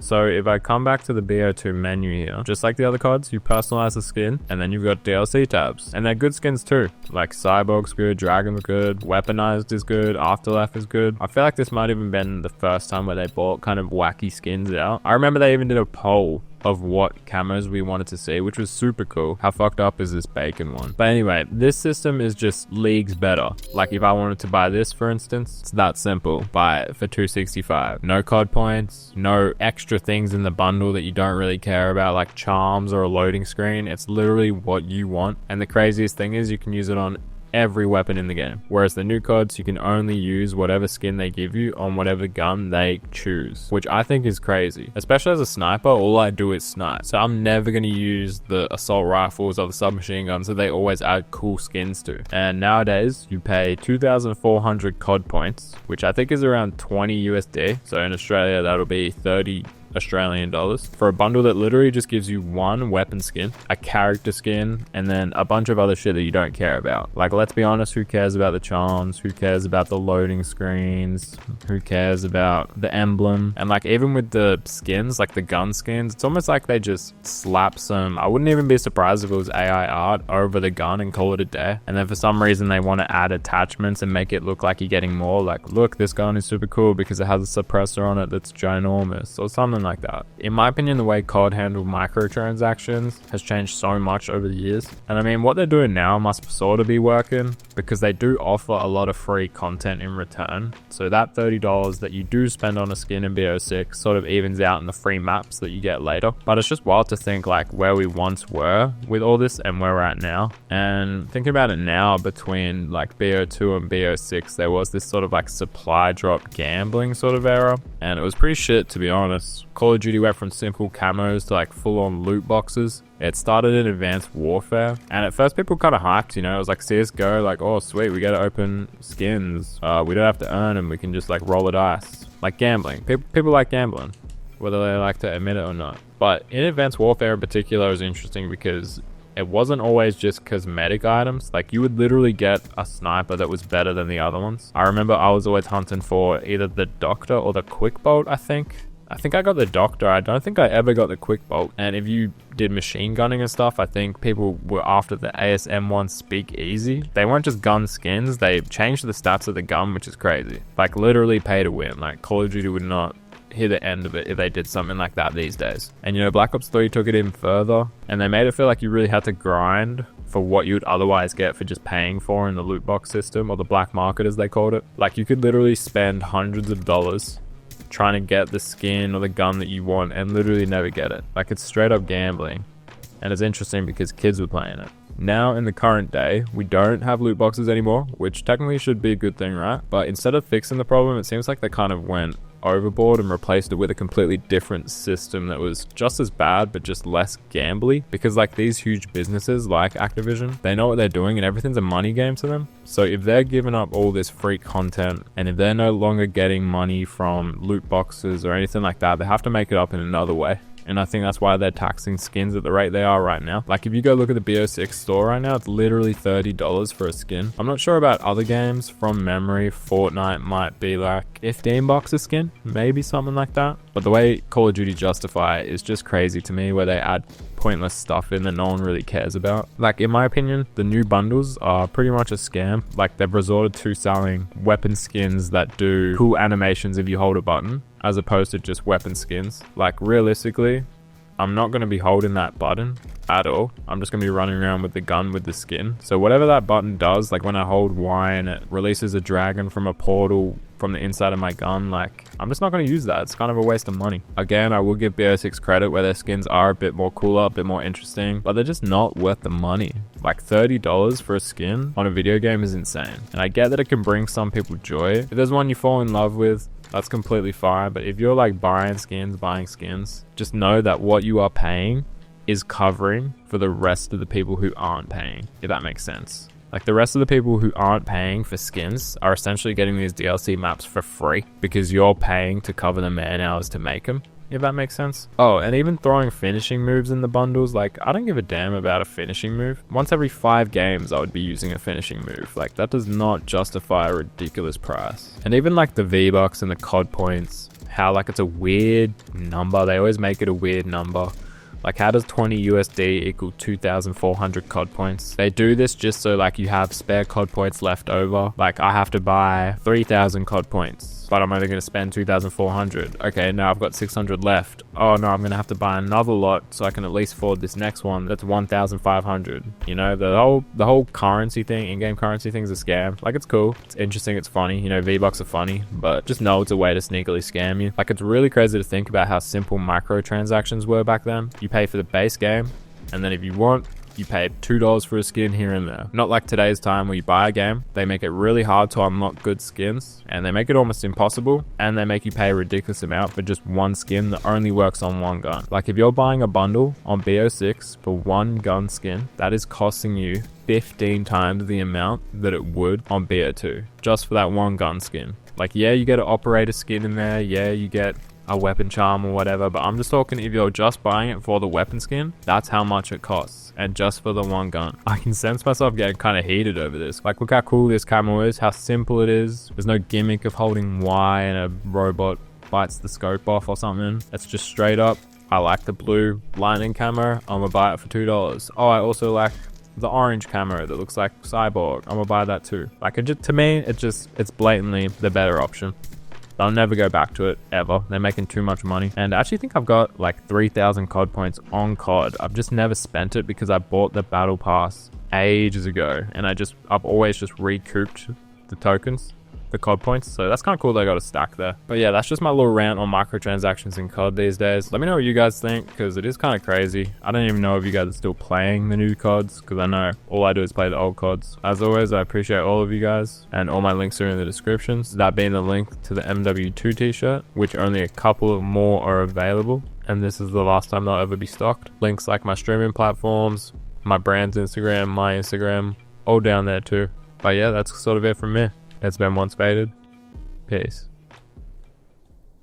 So if I come back to the BO2 menu here, just like the other CODs, you personalize the skin and then you've got DLC tabs. And they're good skins too. Like Cyborg's good, Dragon's good, Weaponized is good, Afterlife is good. I feel like this might have even been the first time where they bought kind of wacky skins out. I remember they even did a poll of what camos we wanted to see, which was super cool. How fucked up is this bacon one? But anyway, this system is just leagues better. Like if I wanted to buy this, for instance, it's that simple. Buy it for $265. No COD points, no extra things in the bundle that you don't really care about, like charms or a loading screen. It's literally what you want. And the craziest thing is you can use it on every weapon in the game, whereas the new CODs you can only use whatever skin they give you on whatever gun they choose, which I think is crazy. Especially as a sniper, all I do is snipe, so I'm never going to use the assault rifles or the submachine guns that they always add cool skins to. And nowadays you pay 2,400 COD points, which I think is around 20 USD, so in Australia that'll be 30 Australian dollars, for a bundle that literally just gives you one weapon skin, a character skin, and then a bunch of other shit that you don't care about. Like, let's be honest, who cares about the charms? Who cares about the loading screens? Who cares about the emblem? And like, even with the skins, like the gun skins, it's almost like they just slap some, I wouldn't even be surprised if it was AI art over the gun and call it a day. And then for some reason they want to add attachments and make it look like you're getting more. Like, look, this gun is super cool because it has a suppressor on it that's ginormous, or something like that. In my opinion, the way COD handle microtransactions has changed so much over the years. And I mean, what they're doing now must sort of be working, because they do offer a lot of free content in return. So that $30 that you do spend on a skin in BO6 sort of evens out in the free maps that you get later. But it's just wild to think like where we once were with all this and where we're at now. And thinking about it now, between like BO2 and BO6, there was this sort of like supply drop gambling sort of era, and it was pretty shit, to be honest. Call of Duty went from simple camos to like full-on loot boxes. It started in Advanced Warfare, and at first people kind of hyped, you know, it was like CSGO, like, oh sweet, we get to open skins, we don't have to earn them, we can just like roll a dice. Like gambling, people like gambling, whether they like to admit it or not. But in Advanced Warfare in particular, it was interesting because it wasn't always just cosmetic items. Like, you would literally get a sniper that was better than the other ones. I remember I was always hunting for either the Doctor or the Quick Bolt, I think I got the Doctor. I don't think I ever got the Quick Bolt. And if you did machine gunning and stuff, I think people were after the ASM1 Speak Easy. They weren't just gun skins, they changed the stats of the gun, which is crazy. Like, literally pay to win. Like, Call of Duty would not hear the end of it if they did something like that these days. And you know, Black Ops 3 took it even further, and they made it feel like you really had to grind for what you would otherwise get for just paying for in the loot box system, or the black market as they called it. Like, you could literally spend hundreds of dollars trying to get the skin or the gun that you want and literally never get it. Like, it's straight up gambling. And it's interesting because kids were playing it. Now in the current day, we don't have loot boxes anymore, which technically should be a good thing, right? But instead of fixing the problem, it seems like they kind of went overboard and replaced it with a completely different system that was just as bad but just less gambly, because like these huge businesses like Activision, they know what they're doing and everything's a money game to them. So if they're giving up all this free content, and if they're no longer getting money from loot boxes or anything like that, they have to make it up in another way. And I think that's why they're taxing skins at the rate they are right now. Like, if you go look at the BO6 store right now, it's literally $30 for a skin. I'm not sure about other games. From memory, Fortnite might be like $15 a skin, maybe something like that. But the way Call of Duty justify it is just crazy to me, where they add pointless stuff in that no one really cares about. Like, in my opinion, the new bundles are pretty much a scam. Like, they've resorted to selling weapon skins that do cool animations if you hold a button, as opposed to just weapon skins. Like, realistically, I'm not going to be holding that button at all. I'm just going to be running around with the gun with the skin. So whatever that button does, like when I hold Y and it releases a dragon from a portal from the inside of my gun, like, I'm just not going to use that. It's kind of a waste of money. Again, I will give BO6 credit where their skins are a bit more cooler, a bit more interesting, but they're just not worth the money. Like, $30 for a skin on a video game is insane. And I get that it can bring some people joy. If there's one you fall in love with, that's completely fine. But if you're like buying skins, just know that what you are paying is covering for the rest of the people who aren't paying, if that makes sense. Like, the rest of the people who aren't paying for skins are essentially getting these DLC maps for free because you're paying to cover the man hours to make them, if that makes sense. Oh, and even throwing finishing moves in the bundles, like, I don't give a damn about a finishing move. Once every 5 games I would be using a finishing move. Like, that does not justify a ridiculous price. And even like the V-Bucks and the COD points how like it's a weird number. They always make it a weird number. Like, how does 20 USD equal 2,400 COD points? They do this just so like you have spare COD points left over. Like, I have to buy 3,000 COD points, but I'm only going to spend 2,400. Okay, now I've got 600 left. Oh no, I'm going to have to buy another lot so I can at least afford this next one. That's 1,500. You know, the whole currency thing, in-game currency thing is a scam. Like, it's cool, it's interesting, it's funny. You know, V-Bucks are funny, but just know it's a way to sneakily scam you. Like, it's really crazy to think about how simple microtransactions were back then. You pay for the base game, and then if you want, you pay $2 for a skin here and there. Not like today's time where you buy a game, they make it really hard to unlock good skins, and they make it almost impossible, and they make you pay a ridiculous amount for just one skin that only works on one gun. Like, if you're buying a bundle on BO6 for one gun skin, that is costing you 15 times the amount that it would on BO2, just for that one gun skin. Like, yeah, you get an operator skin in there, yeah, you get a weapon charm or whatever, but I'm just talking if you're just buying it for the weapon skin, that's how much it costs, and just for the one gun. I can sense myself getting kind of heated over this. Like, look how cool this camo is, how simple it is. There's no gimmick of holding Y and a robot bites the scope off or something. It's just straight up, I like the blue lightning camo, I'm gonna buy it for $2. Oh, I also like the orange camo that looks like Cyborg, I'm gonna buy that too. Like, it just, to me, it's blatantly the better option. I'll never go back to it ever. They're making too much money. And I actually think I've got like 3,000 COD points on COD. I've just never spent it because I bought the battle pass ages ago, and I've always just recouped the tokens, the COD points. So that's kind of cool that I got a stack there. But yeah, that's just my little rant on microtransactions in COD these days. Let me know what you guys think, because it is kind of crazy. I don't even know if you guys are still playing the new CODs, because I know all I do is play the old CODs. As always, I appreciate all of you guys, and all my links are in the descriptions. That being the link to the MW2 t-shirt, which only a couple more are available, and this is the last time they'll ever be stocked. Links like my streaming platforms, my brand's Instagram, my Instagram, all down there too. But yeah, that's sort of it from me. It's been Once Faded. Peace.